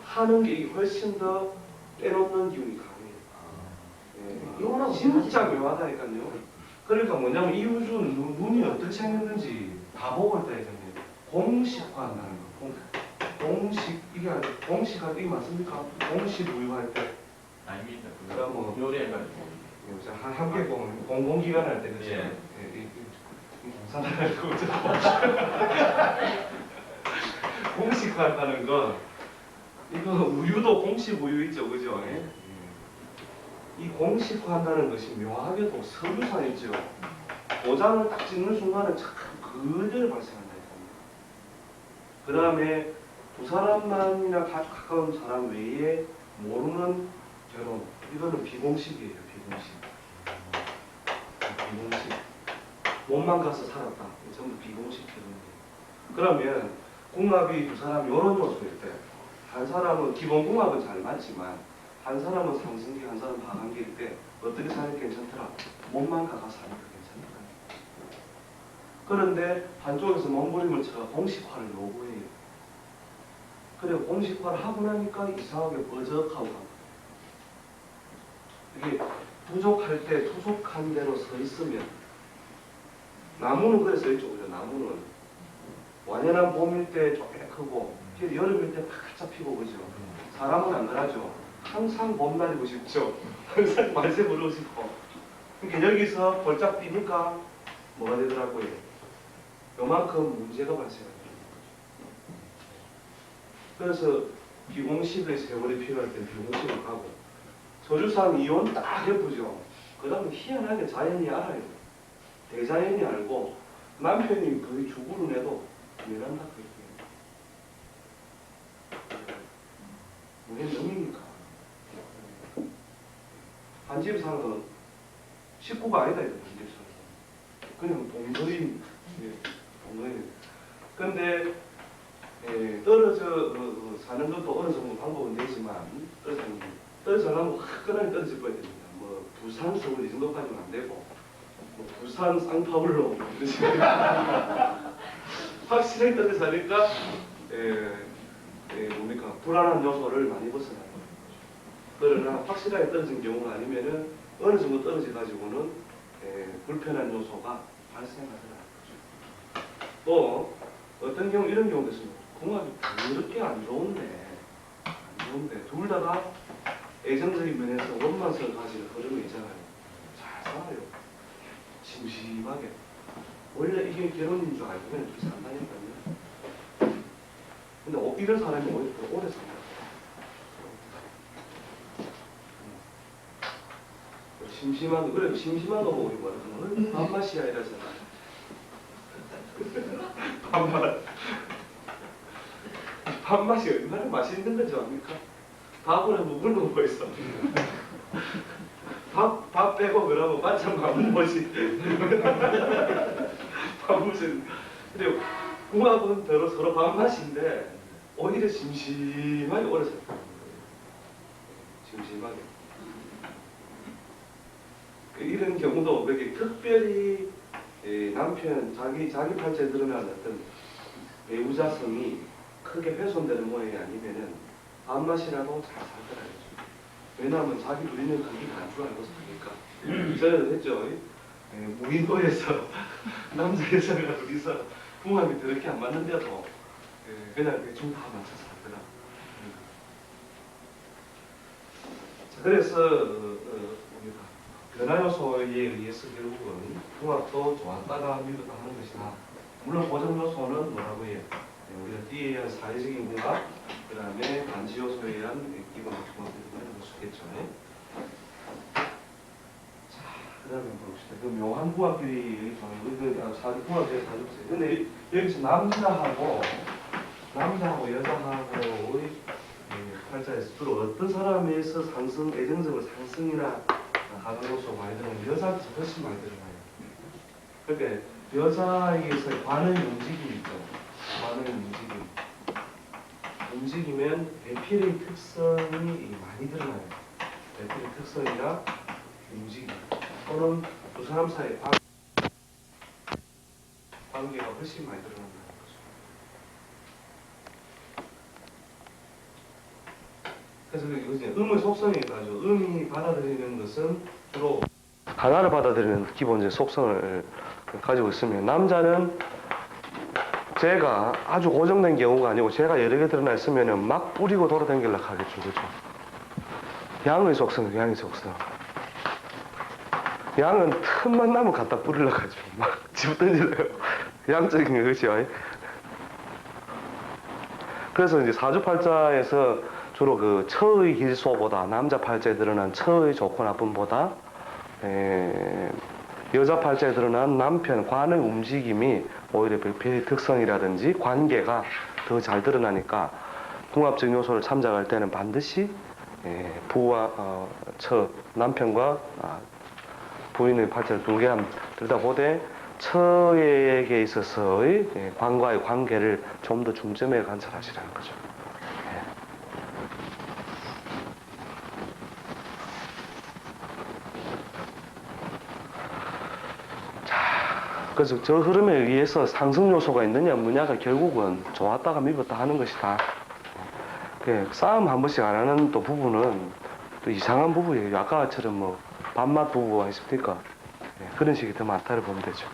하는 게 훨씬 더 빼놓는 기운이 강해요. 이거는 진짜 묘하다니까요. 그러니까 뭐냐면 이 우주는 눈이 어떻게 생겼는지 다 보고 있다 이거예요. 공식화한다는 거. 공식 이게 공식화 이게 맞습니까? 공식 우유할 때. 아닙니다. 그럼 뭐 요리해가지고. 함께 공공기관 할 때 그죠? 예. 공산할 거 공식화한다는 건 이거 우유도 공식 우유 있죠, 그죠? 이 공식화한다는 것이 묘하게도 서류상 있죠. 도장을 딱 찍는 순간에 참 그대로 발생한다. 그 다음에 두 사람만이나 가까운 사람 외에 모르는 결혼. 이거는 비공식이에요, 비공식. 비공식. 몸만 가서 살았다. 전부 비공식 결혼이에요. 그러면 궁합이 두 사람 이런 요소일 때, 한 사람은 기본 궁합은 잘 맞지만, 한 사람은 상승기, 한 사람은 하강기일 때 어떻게 사는 게 괜찮더라? 몸만 가서 사는 게 괜찮더라. 그런데 한쪽에서 몸부림을 쳐가 공식화를 요구해요. 그리고 공식화를 하고 나니까 이상하게 버적하고 합니다. 이게 부족할 때 투속한 대로 서 있으면 나무는 그래 서 있죠. 그죠? 나무는 완연한 봄일 때 쪼개 크고 여름일 때 바짝 피고 그죠? 사람은 안 그러죠. 항상 봄날이고 싶죠. 항상 말세 부르고 싶고. 그러니까 여기서 벌짝 뛰니까 뭐가 되더라고요. 요만큼 문제가 발생합니다. 그래서 비공식의 세월이 필요할 때 비공식을 가고 서류상 이혼 딱 예쁘죠. 그 다음에 희한하게 자연이 알아요. 대자연이 알고 남편이 거의 죽으로 내도 미란다 그게 왜 명이니까. 한 집 사는 건 식구가 아니다 이거. 한 집 사는 그냥 동서인. 동서인. 근데 떨어져 사는 것도 어느 정도 방법은 되지만 떨어져가면 화끈하게 떨어질 거야 됩니다. 뭐 부산, 서울 이 정도까지는 안 되고 뭐 부산, 쌍파울로 확실하게 떨어져 사니까 뭡니까 불안한 요소를 많이 벗어나는 거예요. 그러나 확실하게 떨어진 경우가 아니면은 어느 정도 떨어져 가지고는 불편한 요소가 발생하더라고요. 또 어떤 경우 이런 경우도 있습니다. 궁합이 그렇게 안 좋은데 둘 다가 애정적인 면에서 원만성을 가지는 흐름이 있잖아요. 잘 살아요. 심심하게. 원래 이게 결혼인 줄 알고 그냥 둘이 산다니까요. 근데 이런 사람이 오히려 더 오래 산다. 심심한 거, 그래 심심한 거 보고 뭐라는 밥맛이야 이러잖아. 밥맛이 얼마나 맛있는 건지 압니까? 밥을 한번 굶어 보였어. 밥 빼고 그러면 반찬 밥은 뭐지? 밥맛은 근데 궁합은 서로 밥맛인데 오히려 심심하게 오래 살다. 심심하게. 이런 경우도 그렇게 특별히 남편 자기 팔자에 드러나는 어떤 배우자성이 크게 훼손되는 모양이 아니면은 밥맛이라도 잘 살더라고요. 왜냐하면 자기 부리는 그게 안 줄 알고 사니까. 저는 했죠. 무인도에서 남자 여자가 둘이서 궁합이 그렇게 안 맞는데도 그냥 대충 다 맞춰서 살더라. 자, 그래서 변화 요소에 의해서 결국은 궁합도 좋았다가 미루다 하는 것이다. 물론 고정 요소는 뭐라고 해요? 우리가 띠에 의한 사회적인 궁합, 그 다음에 반지 요소에 의한 기본 궁합을 볼 수 있겠죠. 자, 그 다음에 봅시다. 그 묘한 궁합끼리 사주 궁합에 사주세요. 근데 여기서 남자하고 여자하고의 팔자에서 주로 어떤 사람에서 상승, 애정적으로 상승이나 하강 요소가 많이 들어가면 여자한테서 훨씬 많이 들어가요. 그러니까 여자에게서 반응의 움직임이 있죠. 반응의 움직이면 배필의 특성이 많이 드러나요. 배필의 특성이나 움직임 또는 두 사람 사이의 관계가 훨씬 많이 드러난다는 거죠. 그래서 이제 음의 속성이 가지고 음이 받아들이는 것은 주로 하나를 받아들이는 기본적인 속성을 가지고 있으면 남자는 제가 아주 고정된 경우가 아니고 제가 여러 개 드러나 있으면 막 뿌리고 돌아다니려고 하겠죠. 그죠? 양의 속성은 양의 속성. 양은 틈만 나면 갖다 뿌리려고 하죠. 막 집어 던지려고. 양적인 것이요. 그래서 이제 사주팔자에서 주로 그 처의 길소보다 남자 팔자에 드러난 처의 좋고 나쁨보다 여자 팔자에 드러난 남편 관의 움직임이 오히려 별의 특성이라든지 관계가 더 잘 드러나니까 궁합적 요소를 참작할 때는 반드시 부와 처 남편과 부인의 팔자를 두 개 들여다보되 처에게 있어서의 관과의 관계를 좀 더 중점에 관찰하시라는 거죠. 그래서 저 흐름에 의해서 상승 요소가 있느냐 없느냐가 결국은 좋았다가 미웠다 하는 것이다. 싸움 한 번씩 안 하는 또 부부는 또 이상한 부부예요. 아까처럼 뭐 밥맛 부부 아십니까? 그런 식이 더 많다를 보면 되죠.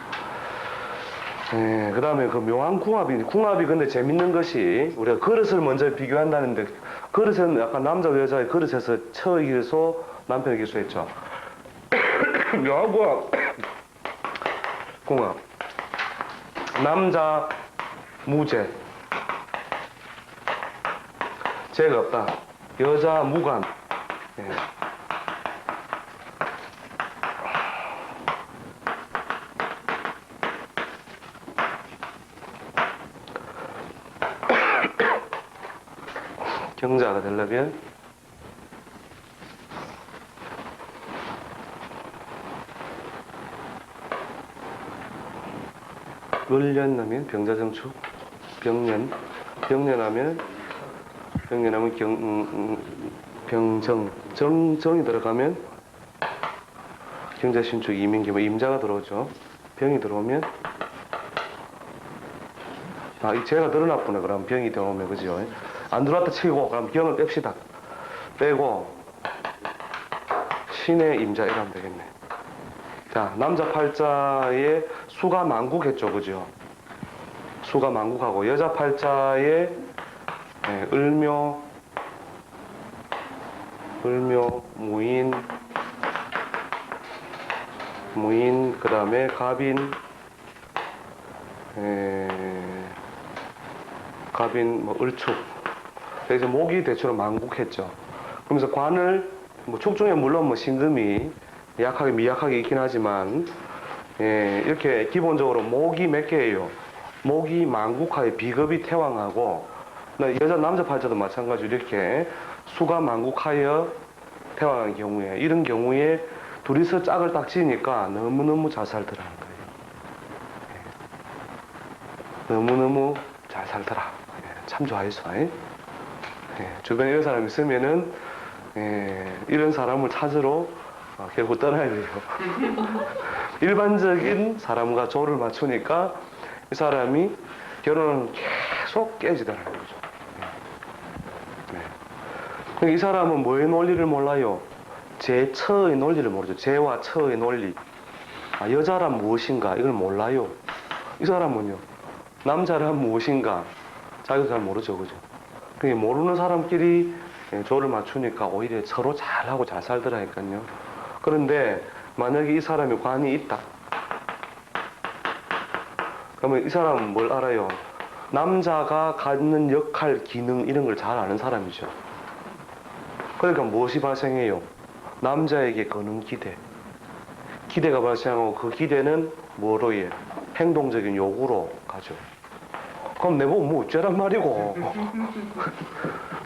그 다음에 그 묘한 궁합이 근데 재밌는 것이 우리가 그릇을 먼저 비교한다는데 그릇은 약간 남자 여자의 그릇에서 처의 길소 남편의 길소 했죠. 묘한 궁합 남자 무죄 죄가 없다. 여자 무관 경자가 되려면 을년하면 병자정축 병년하면 병정 정이 들어가면 경자신축 이민기 뭐 임자가 들어오죠. 병이 들어오면 이 재가 드러났구나. 그럼 병이 들어오면 그죠? 안 들어왔다 치고 그럼 병을 뺍시다. 빼고 신의 임자 이러면 되겠네. 자, 남자 팔자에 수가 만국했죠. 그죠? 수가 만국하고 여자 팔자에 을묘, 무인, 그 다음에 갑인, 뭐 을축. 그래서 목이 대체로 만국했죠. 그러면서 관을 뭐 축 중에 물론 뭐 신금이 약하게 미약하게 있긴 하지만 이렇게 기본적으로 목이 몇 개예요. 목이 만국하에 비겁이 태왕하고 여자 남자 팔자도 마찬가지로 이렇게 수가 만국하여 태왕한 경우에 이런 경우에 둘이서 짝을 딱 지으니까 너무너무 잘 살더라는 거예요. 너무너무 잘 살더라. 참 좋아해서. 주변에 이런 사람이 있으면은 이런 사람을 찾으러 결국 떠나야 돼요. 일반적인 사람과 조를 맞추니까 이 사람이 결혼은 계속 깨지더라는 거죠. 이 사람은 뭐의 논리를 몰라요? 제처의 논리를 모르죠. 제와 처의 논리. 여자란 무엇인가 이걸 몰라요. 이 사람은요. 남자란 무엇인가 자기도 잘 모르죠. 그죠? 모르는 사람끼리 조를 맞추니까 오히려 서로 잘하고 잘 살더라니까요. 그런데 만약에 이 사람이 관이 있다. 그러면 이 사람은 뭘 알아요? 남자가 갖는 역할, 기능 이런 걸 잘 아는 사람이죠. 그러니까 무엇이 발생해요? 남자에게 거는 기대가 발생하고 그 기대는 뭐로 해? 행동적인 요구로 가죠. 그럼 내보고 뭐 어쩌란 말이고.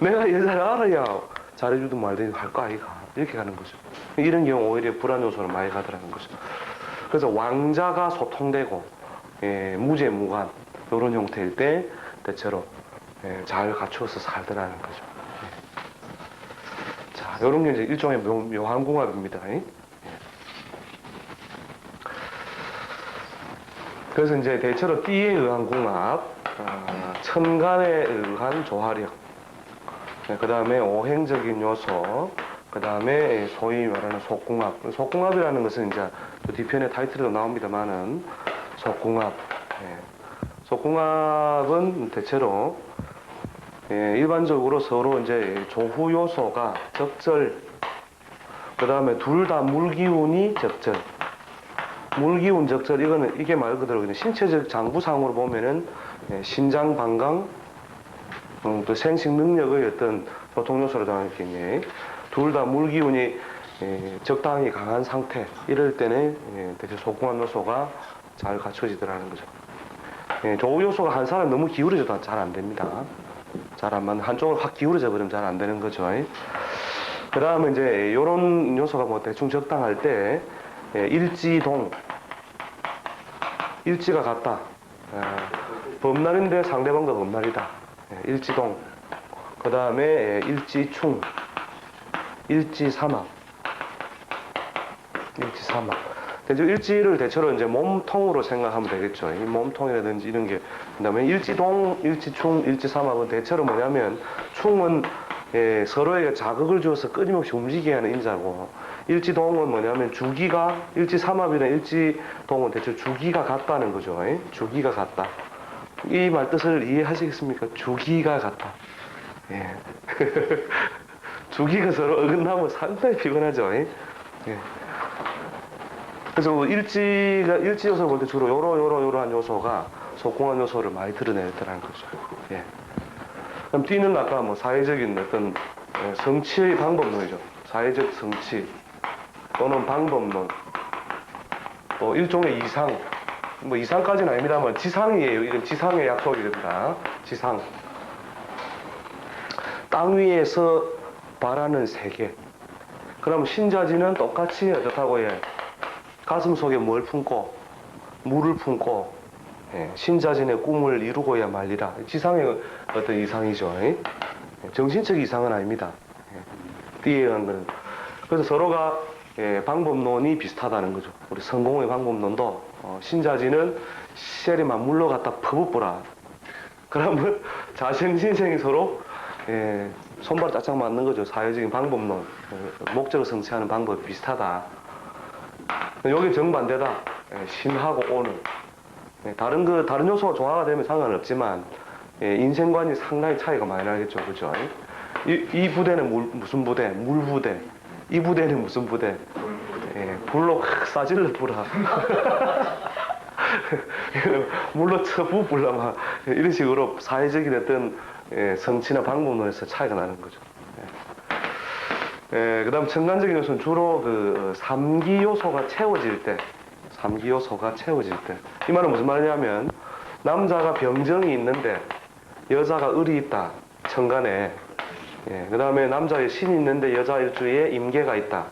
내가 여자를 알아야 잘해주든 말든 할 거 아이가. 이렇게 가는 거죠. 이런 경우 오히려 불안 요소를 많이 가더라는 거죠. 그래서 왕자가 소통되고 무죄 무관 이런 형태일 때 대체로 잘 갖추어서 살더라는 거죠. 자, 이런 게 이제 일종의 묘한 궁합입니다. 그래서 이제 대체로 띠에 의한 궁합, 천간에 의한 조화력, 그 다음에 오행적인 요소, 그 다음에 소위 말하는 속궁합. 속궁합이라는 것은 이제 뒤편의 타이틀에도 나옵니다만은 속궁합. 속궁합은 대체로 일반적으로 서로 이제 조후 요소가 적절, 그 다음에 둘 다 물기운이 적절. 물기운 적절, 이게 말 그대로 그냥 신체적 장부상으로 보면은 신장 방광, 또 생식 능력의 어떤 보통 요소로 정하겠네. 둘 다 물기운이 적당히 강한 상태, 이럴 때는 대체 속궁합 요소가 잘 갖춰지더라는 거죠. 조후 요소가 한 사람 너무 기울어져도 잘 안 됩니다. 잘 안 맞는, 한쪽으로 확 기울어져 버리면 잘 안 되는 거죠. 그 다음에 이제 이런 요소가 뭐 대충 적당할 때 일지동, 일지가 같다. 범날인데 상대방도 범날이다. 일지동. 그 다음에 일지충, 일지삼합, 일지삼합. 일지를 대체로 이제 몸통으로 생각하면 되겠죠. 이 몸통이라든지 이런 게. 그 다음에 일지동, 일지충, 일지삼합은 대체로 뭐냐면, 충은 서로에게 자극을 주어서 끊임없이 움직이게 하는 인자고, 일지동은 뭐냐면 주기가, 일지삼합이나 일지동은 대체로 주기가 같다는 거죠. 주기가 같다. 이 말 뜻을 이해하시겠습니까? 주기가 같다. 예. 주기가 서로 어긋나면 상당히 피곤하죠. 예. 그래서 일지 요소를 볼 때 주로 요러한 요소가 속궁합 요소를 많이 드러내더라는 거죠. 예. 그럼 D는 아까 뭐 사회적인 어떤 성취의 방법론이죠. 사회적 성취 또는 방법론, 또 일종의 이상, 뭐 이상까지는 아닙니다만 지상이에요. 이건 지상의 약속이 됩니다. 지상. 땅 위에서 바라는 세계. 그럼 신자지는 똑같이 어떻다고 해? 가슴 속에 뭘 품고 물을 품고 신자진의 꿈을 이루고야 말리라. 지상의 어떤 이상이죠. 정신적 이상은 아닙니다. 띠에한 거는. 그래서 서로가 방법론이 비슷하다는 거죠. 우리 성공의 방법론도 신자진은 시절에만 물러갔다 퍼붓보라. 그러면 자생신생이 서로 손발 짝짝 맞는 거죠. 사회적인 방법론, 목적을 성취하는 방법이 비슷하다. 여기 정반대다. 신하고 오는. 다른 요소가 조화가 되면 상관없지만 인생관이 상당히 차이가 많이 나겠죠. 그죠? 이 부대는 무슨 부대? 물부대. 이 부대는 무슨 부대? 불로 싸질러 불라. 물로 쳐부 불라 막 이런 식으로 사회적인 어떤 성취나 방법론에서 차이가 나는 거죠. 그 다음 천간적인 요소는 주로 그 삼기 요소가 채워질 때, 삼기 요소가 채워질 때. 이 말은 무슨 말이냐면, 남자가 병정이 있는데, 여자가 을이 있다. 천간에. 그 다음에 남자의 신이 있는데, 여자 일주에 임계가 있다.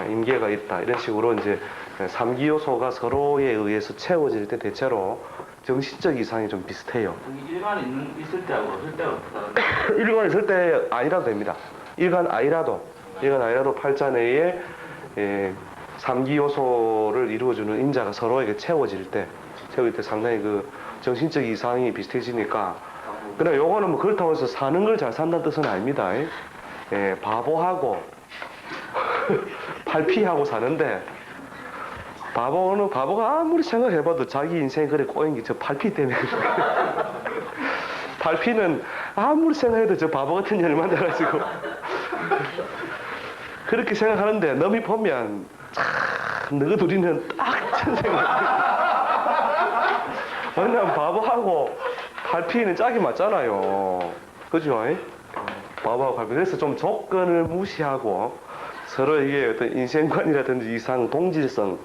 임계가 있다. 이런 식으로 이제 삼기 요소가 서로에 의해서 채워질 때 대체로 정신적 이상이 좀 비슷해요. 일간에 있을 때하고 없을 때가 어떻다? 일간에 있을 때 아니라도 됩니다. 일간 아니라도 팔자 내에 삼기 요소를 이루어주는 인자가 서로에게 채워질 때 상당히 그 정신적 이상이 비슷해지니까. 그러나 요거는 뭐 그렇다고 해서 사는 걸 잘 산다는 뜻은 아닙니다. 바보하고 팔피하고 사는데, 바보가 아무리 생각해봐도 자기 인생에 그래 꼬인 게 저 팔피 때문에. 팔피는 아무리 생각해도 저 바보 같은 년을 만나가지고 그렇게 생각하는데, 너미 보면 참 너희 둘이는 딱 천생이야. 왜냐면 바보하고 팔피는 짝이 맞잖아요. 그죠? 바보하고 팔피. 그래서 좀 조건을 무시하고 서로에게 어떤 인생관이라든지 이상, 동질성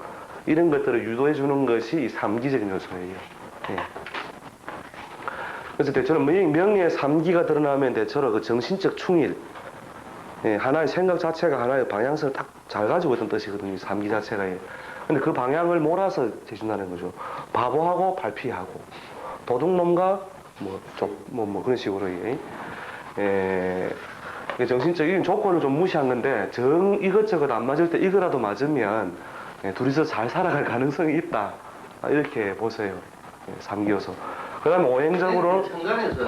이런 것들을 유도해 주는 것이 삼기적인 요소예요. 그래서 대체로 명리에 삼기가 드러나면 대체로 그 정신적 충일, 하나의 생각 자체가 하나의 방향성을 딱 잘 가지고 있던 뜻이거든요. 삼기 자체가. 근데 그 방향을 몰아서 해준다는 거죠. 바보하고 발피하고 도둑놈과 뭐 그런 식으로. 정신적인 조건을 좀 무시한 건데 이것저것 안 맞을 때 이거라도 맞으면 둘이서 잘 살아갈 가능성이 있다. 이렇게 보세요. 삼기 요소. 그 다음에 오행적으로 천간에서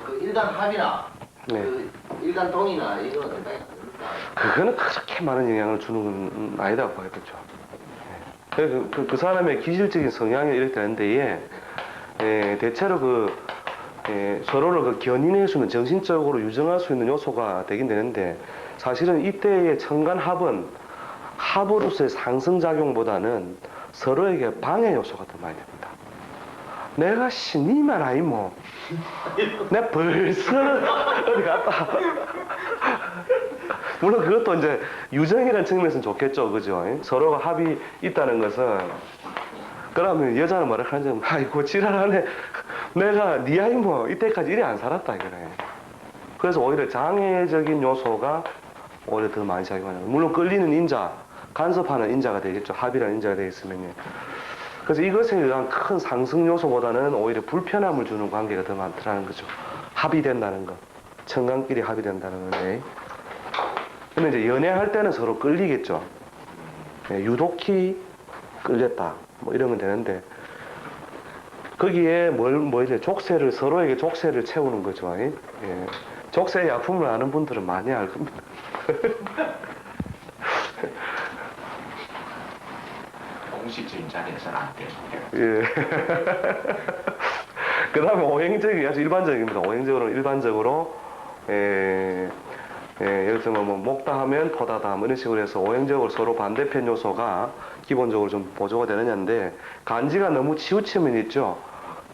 그 일간 합이나 네. 그 일간 동이나 이거 어떨까요? 그거는 그렇게 많은 영향을 주는 건 아니다고 봐야겠죠. 그 사람의 기질적인 성향이 이렇게 되는데, 대체로 서로를 견인해주는, 정신적으로 유정할 수 있는 요소가 되긴 되는데, 사실은 이때의 청간합은 합으로서의 상승작용보다는 서로에게 방해 요소가 더 많이 됩니다. 내가 니만 아니 뭐. 내가 벌써 어디 갔다. 물론 그것도 이제 유정이라는 측면에서는 좋겠죠, 그죠? 서로가 합이 있다는 것은. 그러면 여자는 뭐라 하는지, 아이고 지랄하네. 내가 니 아이 뭐 이때까지 이래 안 살았다 이거네. 그래서 오히려 장애적인 요소가 오히려 더 많이 작용하는 거예요. 물론 끌리는 인자, 간섭하는 인자가 되겠죠. 합이라는 인자가 되겠으면요. 그래서 이것에 의한 큰 상승 요소보다는 오히려 불편함을 주는 관계가 더 많더라는 거죠. 합이 된다는 거. 청간끼리 합이 된다는 건데. 근데 이제 연애할 때는 서로 끌리겠죠. 유독히 끌렸다. 뭐 이러면 되는데. 거기에 이제 족쇄를, 서로에게 족쇄를 채우는 거죠. 예. 족쇄의 아픔을 아는 분들은 많이 알 겁니다. 공식적인 자리에서는 안 돼요. 예. 그 다음에 오행적이 아주 일반적입니다. 오행적으로는 일반적으로, 예를 들면 뭐 목다 하면 포다다 뭐 이런 식으로 해서 오행적으로 서로 반대편 요소가 기본적으로 좀 보조가 되느냐인데, 간지가 너무 치우치면 있죠.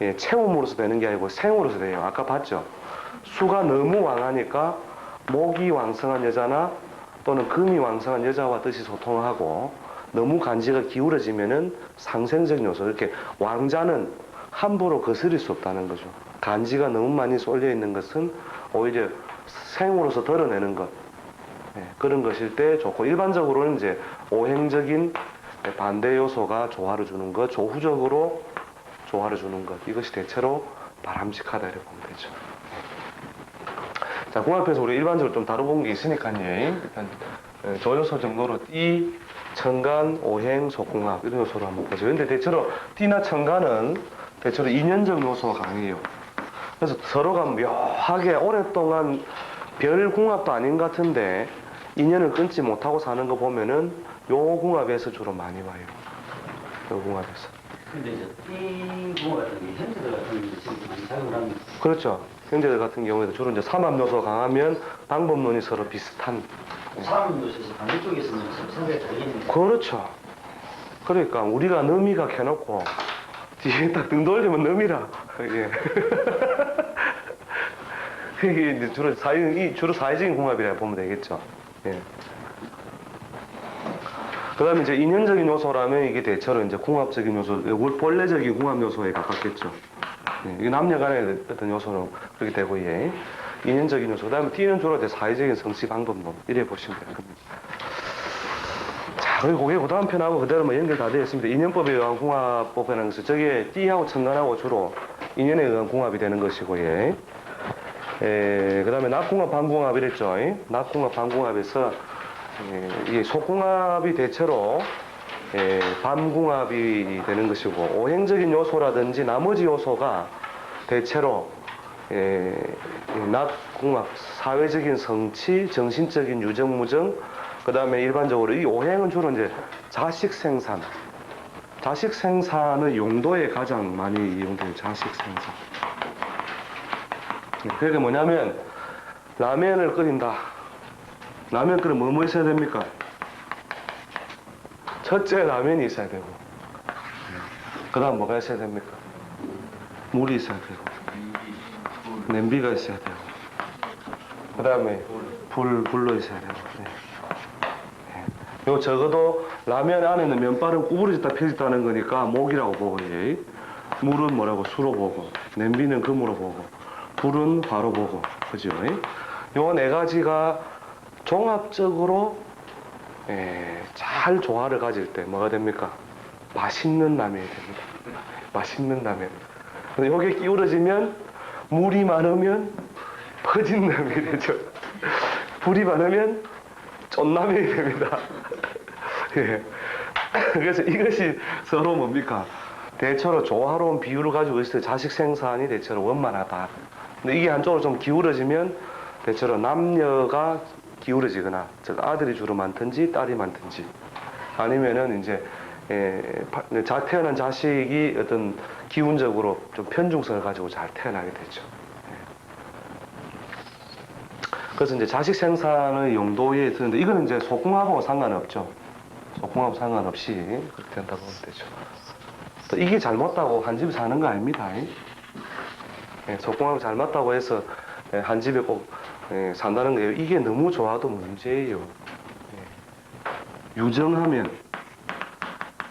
예, 채움으로서 되는 게 아니고 생으로서 돼요. 아까 봤죠. 수가 너무 왕하니까 목이 왕성한 여자나 또는 금이 왕성한 여자와 뜻이 소통하고, 너무 간지가 기울어지면은 상생적인 요소, 이렇게 왕자는 함부로 거스릴 수 없다는 거죠. 간지가 너무 많이 쏠려 있는 것은 오히려 생으로서 덜어내는 것, 그런 것일 때 좋고, 일반적으로는 이제 오행적인 반대 요소가 조화를 주는 것, 조후적으로 조화를 주는 것, 이것이 대체로 바람직하다 이렇게 보면 되죠. 자, 궁합에서 우리 일반적으로 좀 다뤄본 게 있으니까요. 일단 조요소 정도로 띠, 청간, 오행, 속궁합 이런 요소로 한번 보죠. 근데 대체로 띠나 청간은 대체로 인연적 요소가 강해요. 그래서 서로가 묘하게 오랫동안 별 궁합도 아닌 것 같은데 인연을 끊지 못하고 사는 거 보면은 요 궁합에서 주로 많이 와요. 요 궁합에서. 근데 이제 띠궁 같은 게 현재들 같은 게 지금 많이 작용을 합니다. 그렇죠. 형제들 같은 경우에도 주로 이제 삼합 요소가 강하면 방법론이 서로 비슷한. 사람 요소에서 반대쪽에 있으면 상당히 다르겠네요. 그렇죠. 그러니까 우리가 너미가 켜놓고 뒤에 딱 등 돌리면 너미라. 예. 이게 이제 주로 사회적인 궁합이라 보면 되겠죠. 예. 그 다음에 이제 인연적인 요소라면 이게 대체로 이제 궁합적인 요소, 본래적인 궁합 요소에 가깝겠죠. 예. 이게 남녀 간의 어떤 요소는 그렇게 되고, 예. 인연적인 요소. 그 다음에 T는 주로 이제 사회적인 성취 방법론. 이래 보시면 됩니다. 자, 그리고 그게 그 다음 편하고 그대로 뭐 연결 다 되어 있습니다. 인연법에 의한 궁합법이라는 것은 저게 T하고 청간하고 주로 인연에 의한 궁합이 되는 것이고, 예. 그 다음에 낙궁합, 반궁합 이랬죠. 낙궁합, 반궁합에서 이게 속궁합이 대체로 반궁합이 되는 것이고, 오행적인 요소라든지 나머지 요소가 대체로 낙궁합, 사회적인 성취, 정신적인 유정무정, 그 다음에 일반적으로 이 오행은 주로 이제 자식 생산, 자식 생산의 용도에 가장 많이 이용돼요. 자식 생산. 그게 뭐냐면 라면을 끓인다. 라면 끓이면 뭐 있어야 됩니까? 첫째 라면이 있어야 되고, 그 다음 뭐가 있어야 됩니까? 물이 있어야 되고, 냄비가 있어야 되고, 그 다음에 불로 있어야 되고. 요 적어도 라면 안에는 면발은 구부러졌다 펴졌다는 거니까 목이라고 보고, 예. 물은 뭐라고? 수로 보고, 냄비는 금으로 보고, 불은 화로 보고, 그죠? 요 네 가지가 종합적으로 잘 조화를 가질 때 뭐가 됩니까? 맛있는 라면이 됩니다. 맛있는 라면. 근데 요게 기울어지면 물이 많으면 퍼진 라면이 되죠. 불이 많으면 쫀라면이 됩니다. 예. 그래서 이것이 서로 뭡니까? 대체로 조화로운 비율을 가지고 있을 때 자식 생산이 대체로 원만하다. 근데 이게 한쪽으로 좀 기울어지면 대체로 남녀가 기울어지거나, 즉 아들이 주로 많든지 딸이 많든지, 아니면은 이제 태어난 자식이 어떤 기운적으로 좀 편중성을 가지고 잘 태어나게 되죠. 그래서 이제 자식 생산의 용도에 드는데, 이거는 이제 속궁합하고 상관없죠. 속궁합 상관없이 그렇게 된다고 보면 되죠. 또 이게 잘못다고 한 집에 사는 거 아닙니다. 속궁합이 잘 맞다고 해서 한 집에 꼭 산다는 거예요. 이게 너무 좋아도 문제예요. 유정하면,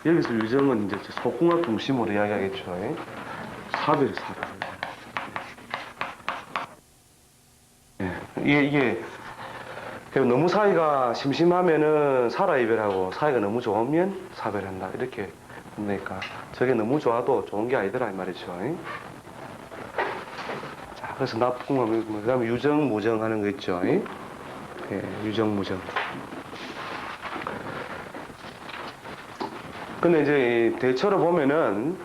여기서 유정은 이제 속궁합 중심으로 이야기하겠죠. 사별. 이게 너무 사이가 심심하면은 살아 이별하고, 사이가 너무 좋으면 사별한다, 이렇게 그러니까 저게 너무 좋아도 좋은 게 아니더라 이 말이죠. 자, 그래서 납궁합, 그다음에 유정, 무정 하는 거 있죠. 유정, 무정. 근데 이제 대체로 보면은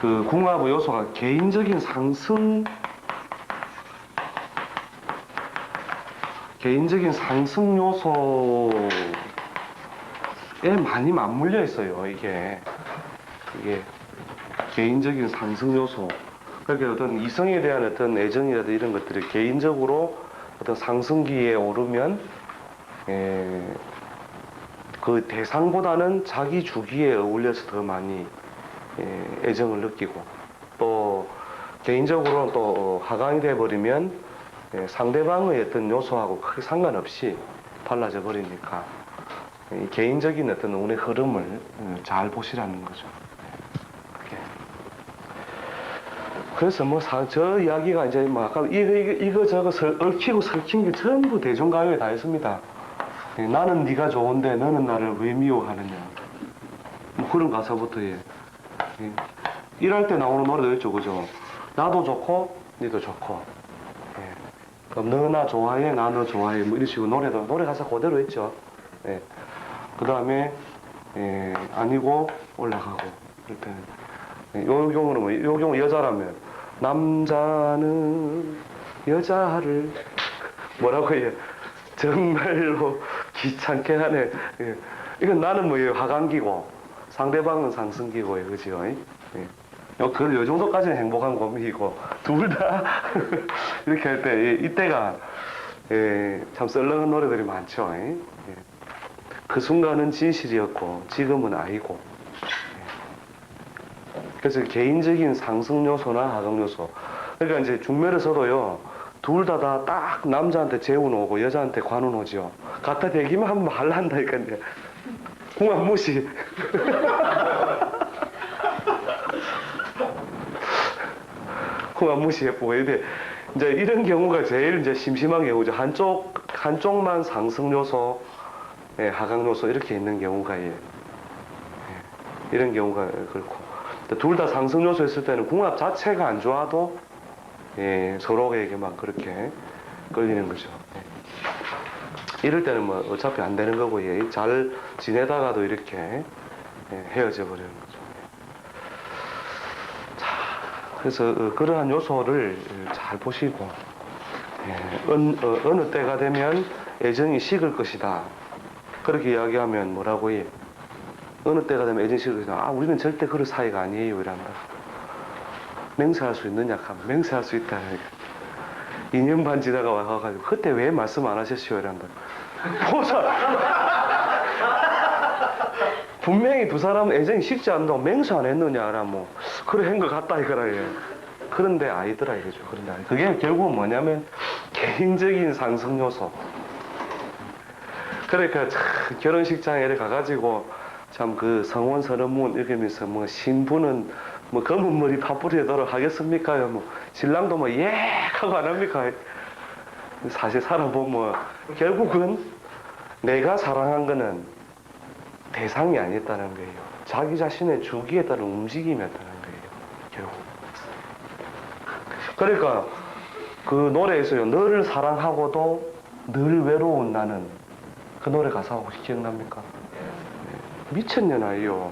그 궁합의 요소가 개인적인 상승 요소에 많이 맞물려 있어요. 이게 개인적인 상승 요소. 그러니까 어떤 이성에 대한 어떤 애정이라든지 이런 것들이 개인적으로 어떤 상승기에 오르면 그 대상보다는 자기 주기에 어울려서 더 많이 애정을 느끼고, 또 개인적으로는 또 하강이 돼버리면 상대방의 어떤 요소하고 크게 상관없이 달라져 버리니까 개인적인 어떤 운의 흐름을 잘 보시라는 거죠. 그래서 뭐 저 이야기가 이제 뭐 아까 이거 저거 얽히고 설킨 게 전부 대중가요에 다 있습니다. 나는 네가 좋은데 너는 나를 왜 미워하느냐, 뭐 그런 가사부터 일할 때 나오는 노래도 있죠, 그죠? 나도 좋고 니도 좋고, 그럼 너 나 좋아해, 나 너 좋아해, 뭐 이런 식으로 노래 가사 그대로 있죠. 그 다음에 아니고 올라가고, 그럴 때는 요 경우는 뭐, 요 경우 여자라면 남자는 여자를 뭐라고 해요? 정말로 귀찮게 하네. 이건 나는 뭐예요? 하강기고 상대방은 상승기고요, 그죠? 요 정도까지는 행복한 고민이고, 둘 다 이렇게 할 때 이때가 참 썰렁한 노래들이 많죠. 그 순간은 진실이었고 지금은 아니고. 그래서 개인적인 상승 요소나 하강 요소. 그러니까 이제 중멸에서도요, 둘 다 딱 남자한테 재운 오고 여자한테 관운 오죠. 갖다 대기만 하면 말란다니까요. 궁합 무시. 궁합 무시해보고. 이제 이런 경우가 제일 이제 심심한 경우죠. 한쪽만 상승 요소, 하강 요소 이렇게 있는 경우가 이런 경우가 그렇고. 둘 다 상승 요소 있을 때는 궁합 자체가 안 좋아도 서로에게 막 그렇게 끌리는 거죠. 이럴 때는 뭐 어차피 안 되는 거고, 잘 지내다가도 이렇게 헤어져 버리는 거죠. 자, 그래서 그러한 요소를 잘 보시고, 어느 때가 되면 애정이 식을 것이다, 그렇게 이야기하면 뭐라고 해요? 어느 때가 되면 애정이 식을 것이다. 우리는 절대 그럴 사이가 아니에요, 이란다. 맹세할 수 있느냐 하면 맹세할 수 있다. 2년 반 지나가 와가지고 그때 왜 말씀 안 하셨어요? 이란다. 분명히 두 사람은 애정이 식지 않는다고 맹세 안 했느냐라, 뭐 그래 한 것 같다 이거라. 그런데 아니더라 이거죠. 그런데 그게 결국은 뭐냐면 개인적인 상승 요소. 그러니까 참 결혼식장에 가가지고 참 그 성원 서른문 읽으면서 뭐 신부는 뭐 검은 머리 파뿌리도록 하겠습니까요? 뭐 신랑도 뭐 예 하고 안 합니까? 사실 살아보면 결국은 내가 사랑한 거는 대상이 아니었다는 거예요. 자기 자신의 주기에 따른 움직임이었다는 거예요. 결국. 그러니까 그 노래에서요, 너를 사랑하고도 늘 외로운 나는, 그 노래 가사 혹시 기억납니까? 미쳤년 아이요.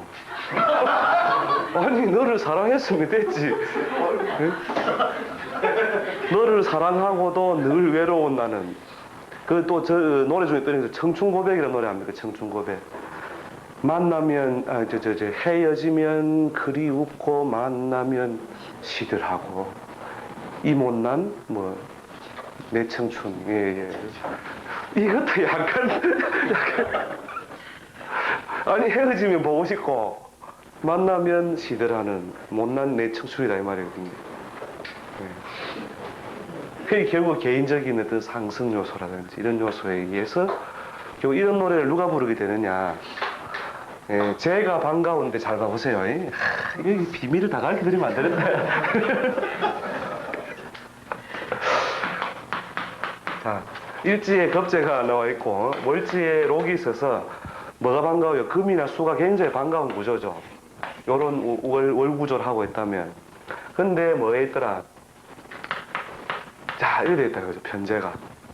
아니 너를 사랑했으면 됐지. 응? 너를 사랑하고도 늘 외로운 나는. 그 또 저 노래 중에 떠는 청춘 고백이라는 노래 합니까? 청춘 고백. 만나면 헤어지면 그리웁고 만나면 시들하고 이 못난 뭐 내 청춘. 예. 이것도 약간 아니 헤어지면 보고 싶고 만나면 시들하는 못난 내 청춘이다 이 말이거든요. 그게 결국 개인적인 어떤 상승 요소라든지 이런 요소에 의해서 결국 이런 노래를 누가 부르게 되느냐. 예, 제가 반가운데 잘 봐보세요. 이게 비밀을 다 가르쳐 드리면 안 되는데. 자, 일지에 겁재가 나와 있고 월지에 록이 있어서 뭐가 반가워요? 금이나 수가 굉장히 반가운 구조죠. 요런 월 구조를 하고 있다면. 근데 뭐에 있더라? 자, 이래 있다 그죠? 편제가.